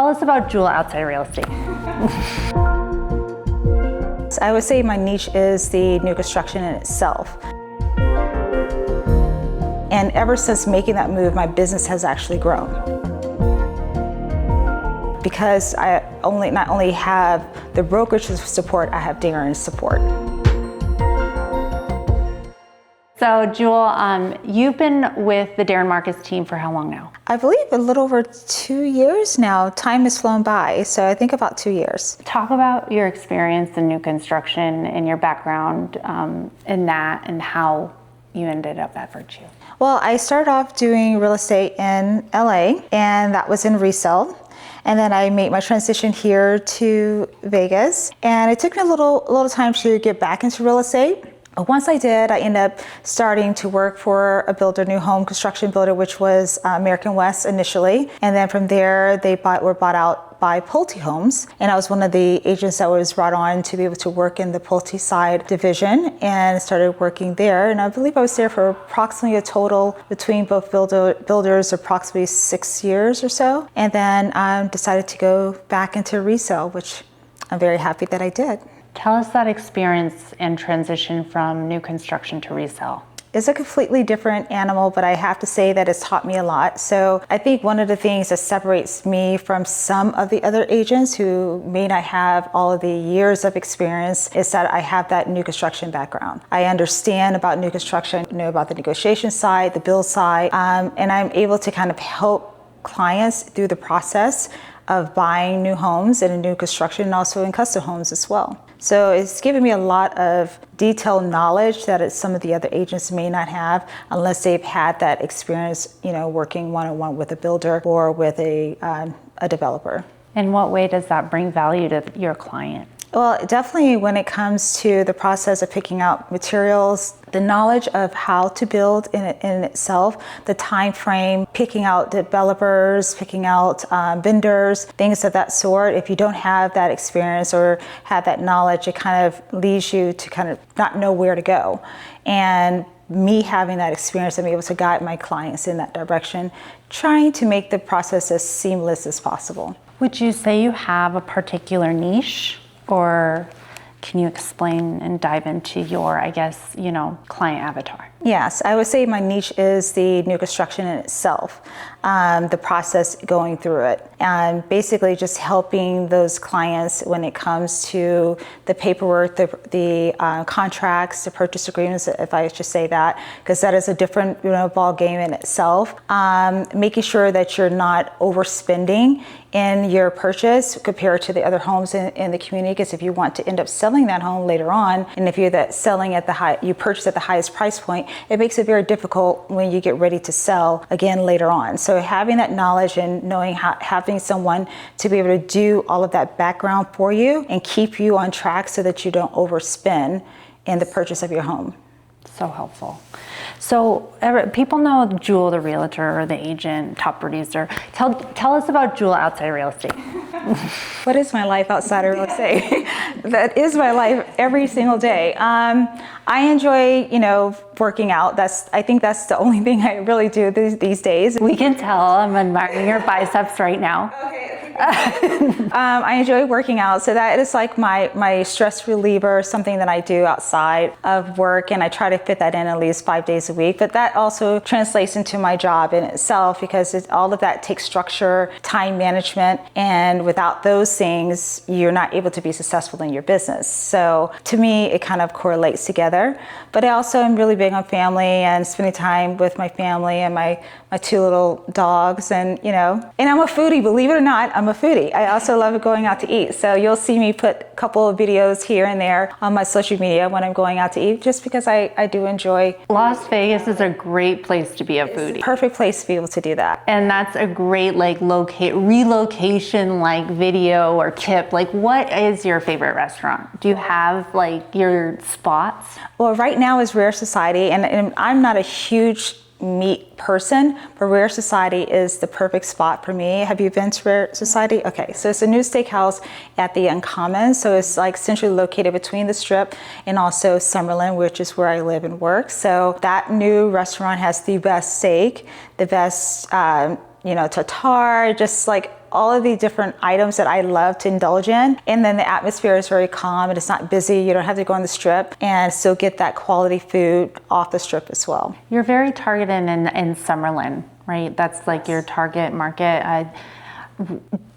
Tell us about Juel outside real estate. I would say my niche is the new construction in itself. And ever since making that move, my business has actually grown. Because I not only have the brokerage support, I have Darren's support. So Juel, you've been with the Darren Marcus team for how long now? I believe a little over 2 years now. Time has flown by, so I think about 2 years. Talk about your experience in new construction and your background in that and how you ended up at Virtue. Well, I started off doing real estate in LA, and that was in resale. And then I made my transition here to Vegas. And it took me a little time to get back into real estate. Once I did, I ended up starting to work for a builder, new home construction builder, which was American West initially. And then from there, they were bought out by Pulte Homes. And I was one of the agents that was brought on to be able to work in the Pulte side division and started working there. And I believe I was there for approximately a total between both builders, approximately 6 years or so. And then I decided to go back into resale, which I'm very happy that I did. Tell us that experience and transition from new construction to resale. It's a completely different animal, but I have to say that it's taught me a lot. So I think one of the things that separates me from some of the other agents who may not have all of the years of experience is that I have that new construction background. I understand about new construction, know about the negotiation side, the build side, and I'm able to kind of help clients through the process of buying new homes and in new construction and also in custom homes as well. So it's given me a lot of detailed knowledge that some of the other agents may not have unless they've had that experience, working one-on-one with a builder or with a developer. In what way does that bring value to your client? Well, definitely when it comes to the process of picking out materials, the knowledge of how to build in itself, the time frame, picking out developers, picking out vendors, things of that sort. If you don't have that experience or have that knowledge, it kind of leads you to kind of not know where to go. And me having that experience, I'm able to guide my clients in that direction, trying to make the process as seamless as possible. Would you say you have a particular niche? Or can you explain and dive into your, client avatar? Yes, I would say my niche is the new construction in itself, the process going through it, and basically just helping those clients when it comes to the paperwork, the contracts, the purchase agreements, if I should say that, because that is a different ball game in itself. Making sure that you're not overspending in your purchase compared to the other homes in the community, because if you want to end up selling that home later on, and if you're selling at you purchase at the highest price point, it makes it very difficult when you get ready to sell again later on. So having that knowledge and knowing having someone to be able to do all of that background for you and keep you on track so that you don't overspend in the purchase of your home. So helpful. So people know Juel, the realtor or the agent, top producer. Tell us about Juel outside of real estate. What is my life outside of real estate? That is my life every single day. I enjoy, working out. I think that's the only thing I really do these days. We can tell. I'm admiring your biceps right now. Okay. I enjoy working out, so that is like my stress reliever, something that I do outside of work, and I try to fit that in at least 5 days a week. But that also translates into my job in itself, because all of that takes structure, time management, and without those things, you're not able to be successful in your business. So to me, it kind of correlates together. But I also am really big on family and spending time with my family and my 2 little dogs, and I'm a foodie, believe it or not. I'm a foodie. I also love going out to eat. So you'll see me put a couple of videos here and there on my social media when I'm going out to eat, just because I do enjoy. Las Vegas is a great place to be a foodie. It's a perfect place to be able to do that. And that's a great relocation video or tip. What is your favorite restaurant? Do you have your spots? Well, right now is Rare Society, and I'm not a huge meat person, but Rare Society is the perfect spot for me. Have you been to Rare Society? Okay, so it's a new steakhouse at the Uncommon. So it's centrally located between the Strip and also Summerlin, which is where I live and work. So that new restaurant has the best steak, the best tartare, just all of the different items that I love to indulge in. And then the atmosphere is very calm and it's not busy. You don't have to go on the strip and still get that quality food off the strip as well. You're very targeted in Summerlin, right? That's like your target market.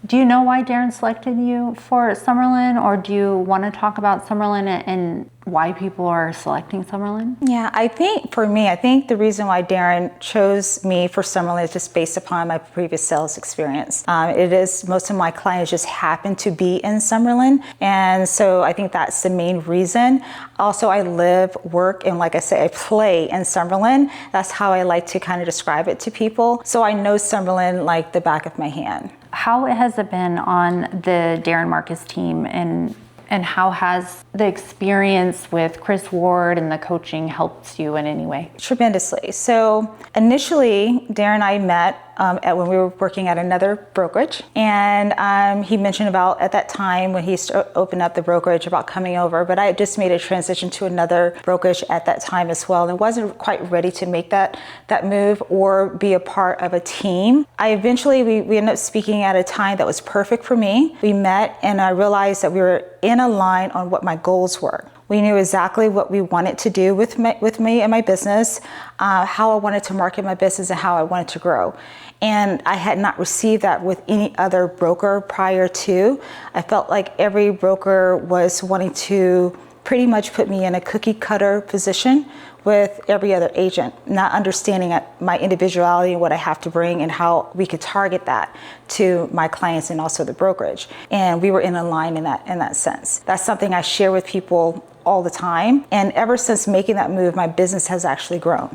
Do you know why Darren selected you for Summerlin, or do you want to talk about Summerlin and why people are selecting Summerlin? Yeah, I think for me, I think the reason why Darren chose me for Summerlin is just based upon my previous sales experience. It is, most of my clients just happen to be in Summerlin, and so I think that's the main reason. Also, I live, work, and like I say, I play in Summerlin. That's how I like to kind of describe it to people. So I know Summerlin like the back of my hand. How has it been on the Darren Marcus team, and how has the experience with Chris Ward and the coaching helped you in any way? Tremendously. So initially, Darren and I met when we were working at another brokerage, and he mentioned about at that time when he opened up the brokerage about coming over, but I had just made a transition to another brokerage at that time as well, and wasn't quite ready to make that move or be a part of a team. We ended up speaking at a time that was perfect for me. We met and I realized that we were in a line on what my goals were. We knew exactly what we wanted to do with me and my business, how I wanted to market my business and how I wanted to grow. And I had not received that with any other broker prior to. I felt like every broker was wanting to pretty much put me in a cookie cutter position with every other agent, not understanding my individuality and what I have to bring and how we could target that to my clients and also the brokerage. And we were in a line in that sense. That's something I share with people all the time. And ever since making that move, my business has actually grown.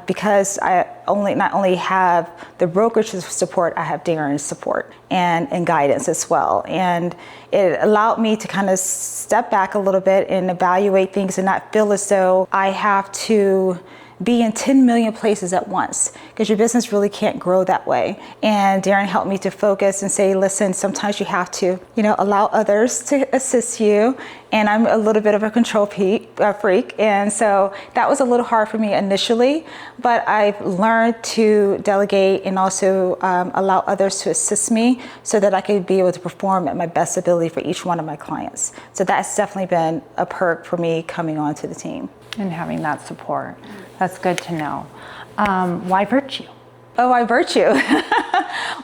Because I not only have the brokerage's support, I have Darren's support and guidance as well. And it allowed me to kind of step back a little bit and evaluate things and not feel as though I have to be in 10 million places at once, because your business really can't grow that way. And Darren helped me to focus and say, listen, sometimes you have to, allow others to assist you. And I'm a little bit of a control freak. And so that was a little hard for me initially, but I've learned to delegate and also allow others to assist me so that I could be able to perform at my best ability for each one of my clients. So that's definitely been a perk for me coming onto the team. And having that support. That's good to know. Why Virtue? Oh, why Virtue?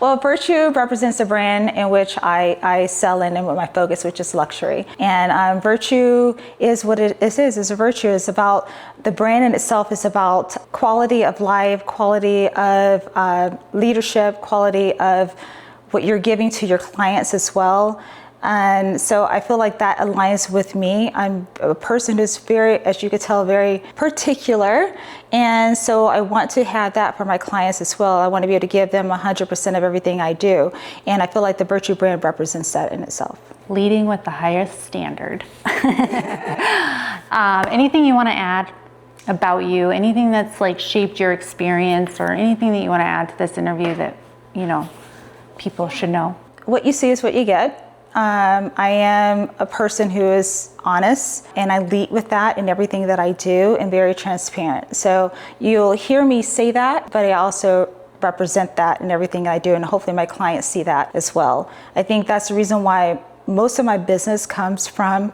Well, Virtue represents a brand in which I sell in and with my focus, which is luxury. And Virtue is what it is. It's a virtue. It's about, the brand in itself is about quality of life, quality of leadership, quality of what you're giving to your clients as well. And so I feel like that aligns with me. I'm a person who's very, as you could tell, very particular. And so I want to have that for my clients as well. I want to be able to give them 100% of everything I do. And I feel like the Virtue brand represents that in itself. Leading with the highest standard. Anything you want to add about you? Anything that's like shaped your experience, or anything that you want to add to this interview that, people should know? What you see is what you get. I am a person who is honest, and I lead with that in everything that I do, and very transparent. So you'll hear me say that, but I also represent that in everything I do, and hopefully my clients see that as well. I think that's the reason why most of my business comes from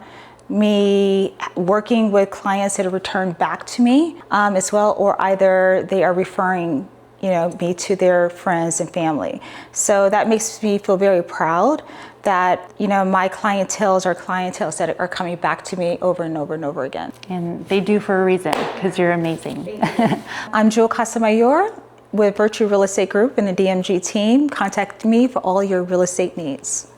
me working with clients that have returned back to me as well, or either they are referring me to their friends and family. So that makes me feel very proud that, my clientels are clientels that are coming back to me over and over and over again. And they do for a reason, because you're amazing. I'm Juel Casamayor with Virtue Real Estate Group and the DMG team. Contact me for all your real estate needs.